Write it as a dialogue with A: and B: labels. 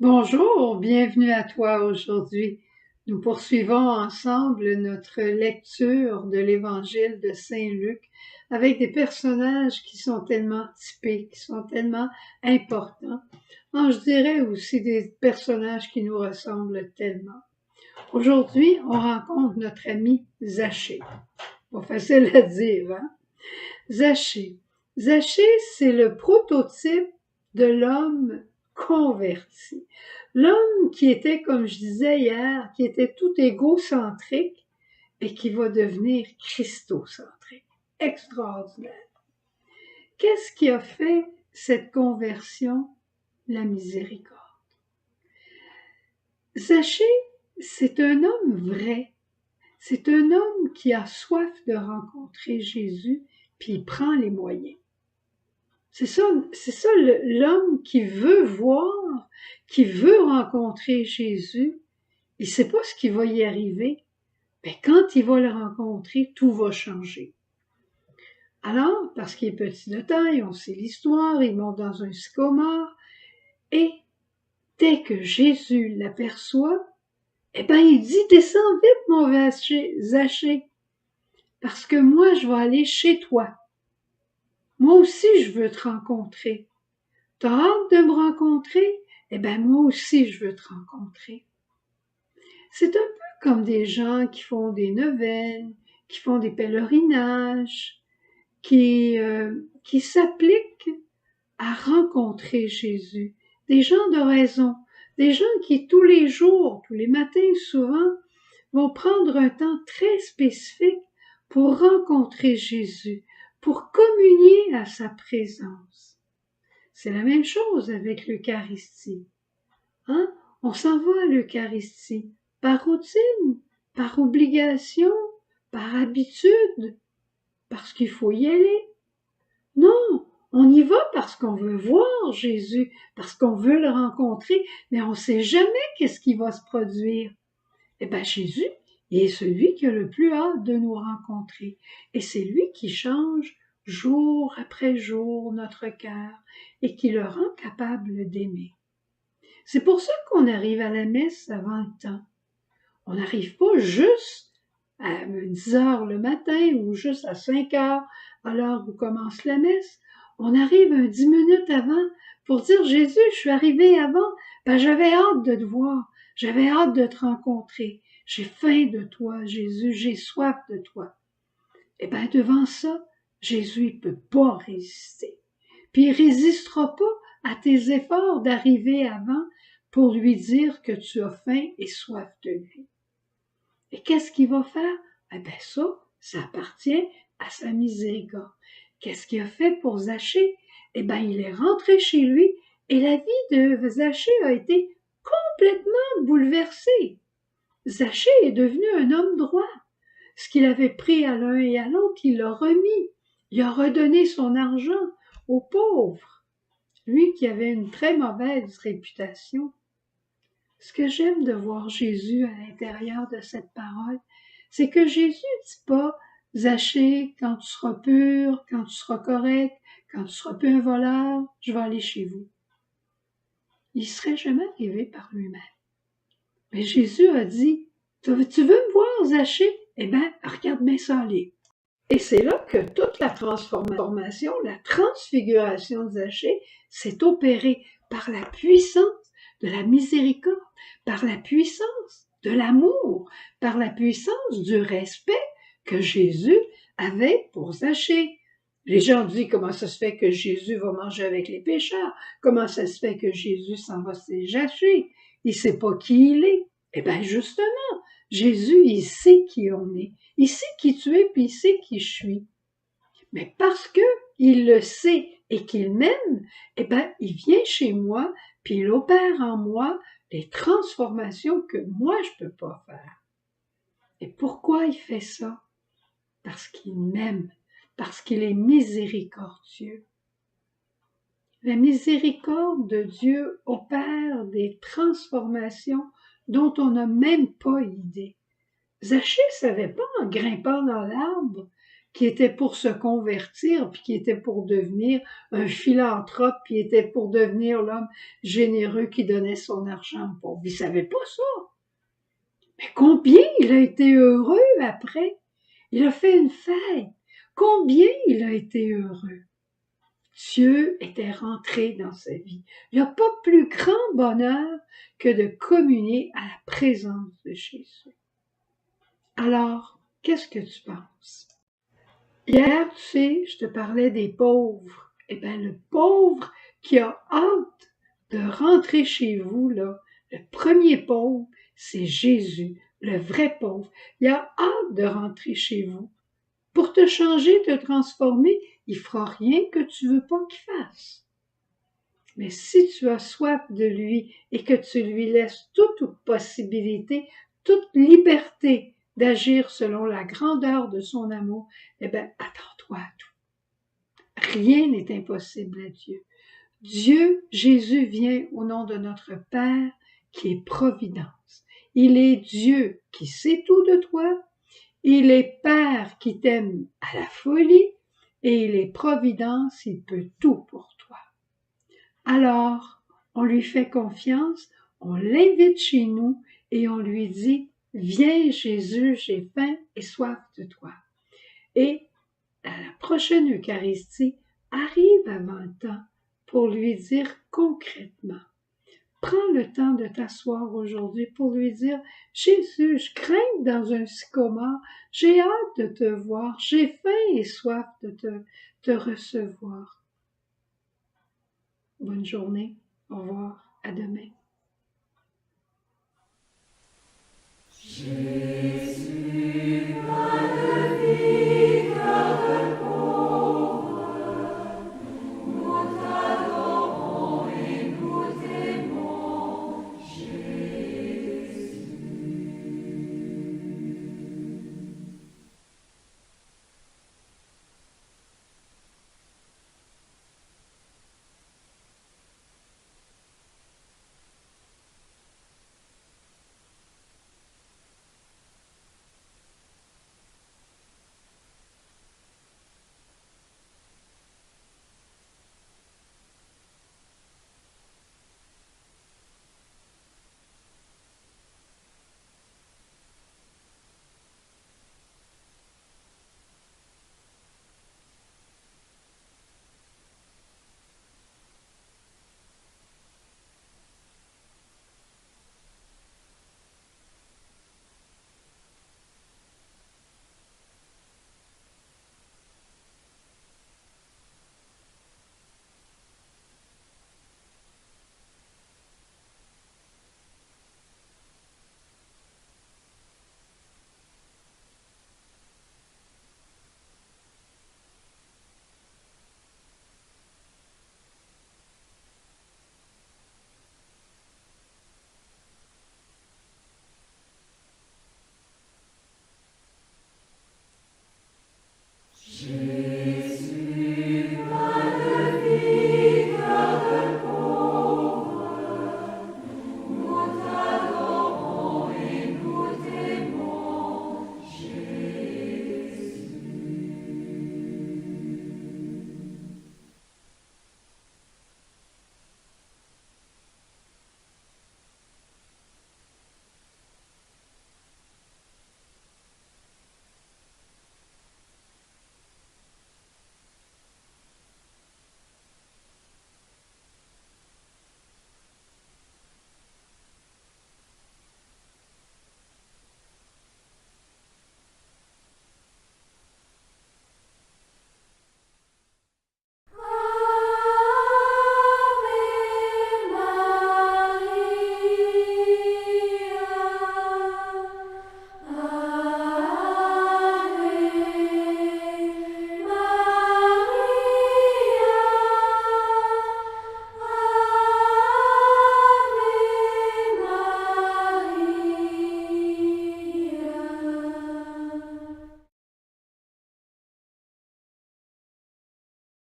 A: Bonjour, bienvenue à toi aujourd'hui. Nous poursuivons ensemble notre lecture de l'Évangile de Saint Luc avec des personnages qui sont tellement typiques, qui sont tellement importants. Je dirais aussi des personnages qui nous ressemblent tellement. Aujourd'hui, on rencontre notre ami Zachée. Pas facile à dire, hein? Zachée. Zachée, c'est le prototype de l'homme converti. L'homme qui était, comme je disais hier, qui était tout égocentrique et qui va devenir christocentrique. Extraordinaire. Qu'est-ce qui a fait cette conversion? La miséricorde. Zachée, c'est un homme vrai. C'est un homme qui a soif de rencontrer Jésus, puis il prend les moyens. C'est ça l'homme qui veut voir, qui veut rencontrer Jésus. Il ne sait pas ce qui va y arriver, mais quand il va le rencontrer, tout va changer. Alors, parce qu'il est petit de taille, on sait l'histoire, il monte dans un sycomore, et dès que Jésus l'aperçoit, il dit « Descends vite, mon Zachée, parce que moi, je vais aller chez toi. Moi aussi, je veux te rencontrer. T'as hâte de me rencontrer? Moi aussi, je veux te rencontrer. » C'est un peu comme des gens qui font des neuvaines, qui font des pèlerinages, qui s'appliquent à rencontrer Jésus. Des gens de raison, des gens qui tous les jours, tous les matins souvent, vont prendre un temps très spécifique pour rencontrer Jésus, pour communier à sa présence. C'est la même chose avec l'Eucharistie. Hein? On s'en va à l'Eucharistie par routine, par obligation, par habitude, parce qu'il faut y aller. Non, on y va parce qu'on veut voir Jésus, parce qu'on veut le rencontrer, mais on ne sait jamais qu'est-ce qui va se produire. Jésus, il est celui qui a le plus hâte de nous rencontrer. Et c'est lui qui change jour après jour notre cœur et qui le rend capable d'aimer. C'est pour ça qu'on arrive à la messe avant le temps. On n'arrive pas juste à 10 heures le matin ou juste à 5 heures à l'heure où commence la messe. On arrive 10 minutes avant pour dire « Jésus, je suis arrivé avant, j'avais hâte de te voir, j'avais hâte de te rencontrer. J'ai faim de toi, Jésus, j'ai soif de toi. » Devant ça, Jésus ne peut pas résister. Puis il ne résistera pas à tes efforts d'arriver avant pour lui dire que tu as faim et soif de lui. Et qu'est-ce qu'il va faire? Ça appartient à sa miséricorde. Qu'est-ce qu'il a fait pour Zachée? Il est rentré chez lui et la vie de Zachée a été complètement bouleversée. Zachée est devenu un homme droit. Ce qu'il avait pris à l'un et à l'autre, il l'a remis. Il a redonné son argent aux pauvres. Lui qui avait une très mauvaise réputation. Ce que j'aime de voir Jésus à l'intérieur de cette parole, c'est que Jésus ne dit pas « Zachée, quand tu seras pur, quand tu seras correct, quand tu seras plus un voleur, je vais aller chez vous. » Il ne serait jamais arrivé par lui-même. Mais Jésus a dit « Tu veux me voir, Zachée? Regarde bien ça aller. » Et c'est là que toute la transformation, la transfiguration de Zachée s'est opérée par la puissance de la miséricorde, par la puissance de l'amour, par la puissance du respect que Jésus avait pour Zachée. Les gens disent comment ça se fait que Jésus va manger avec les pécheurs, comment ça se fait que Jésus s'en va chez Zachée, il ne sait pas qui il est. Justement, Jésus, il sait qui on est, il sait qui tu es, puis il sait qui je suis. Mais parce que il le sait et qu'il m'aime, il vient chez moi, puis il opère en moi les transformations que moi, je ne peux pas faire. Et pourquoi il fait ça? Parce qu'il m'aime, parce qu'il est miséricordieux. La miséricorde de Dieu opère des transformations dont on n'a même pas idée. Zachée ne savait pas en grimpant dans l'arbre qui était pour se convertir, puis qui était pour devenir un philanthrope, puis était pour devenir l'homme généreux qui donnait son argent aux pauvres. Il savait pas ça. Mais combien il a été heureux après? Il a fait une fête. Combien il a été heureux? Dieu était rentré dans sa vie. Il n'y a pas plus grand bonheur que de communier à la présence de Jésus. Alors, qu'est-ce que tu penses? Hier, tu sais, je te parlais des pauvres. Eh bien, le pauvre qui a hâte de rentrer chez vous, là, le premier pauvre, c'est Jésus, le vrai pauvre. Il a hâte de rentrer chez vous. Pour te changer, te transformer, il fera rien que tu veux pas qu'il fasse. Mais si tu as soif de lui et que tu lui laisses toute possibilité, toute liberté d'agir selon la grandeur de son amour, eh bien, attends-toi à tout. Rien n'est impossible à Dieu. Dieu, Jésus vient au nom de notre Père qui est Providence. Il est Dieu qui sait tout de toi. Il est Père qui t'aime à la folie et il est Providence, il peut tout pour toi. Alors, on lui fait confiance, on l'invite chez nous et on lui dit « Viens Jésus, j'ai faim et soif de toi. » Et à la prochaine Eucharistie, arrive avant le temps pour lui dire concrètement. Prends le temps de t'asseoir aujourd'hui pour lui dire « Jésus, je grimpe dans un sycomore, j'ai hâte de te voir, j'ai faim et soif de te recevoir. » Bonne journée, au revoir, à demain.
B: Jésus.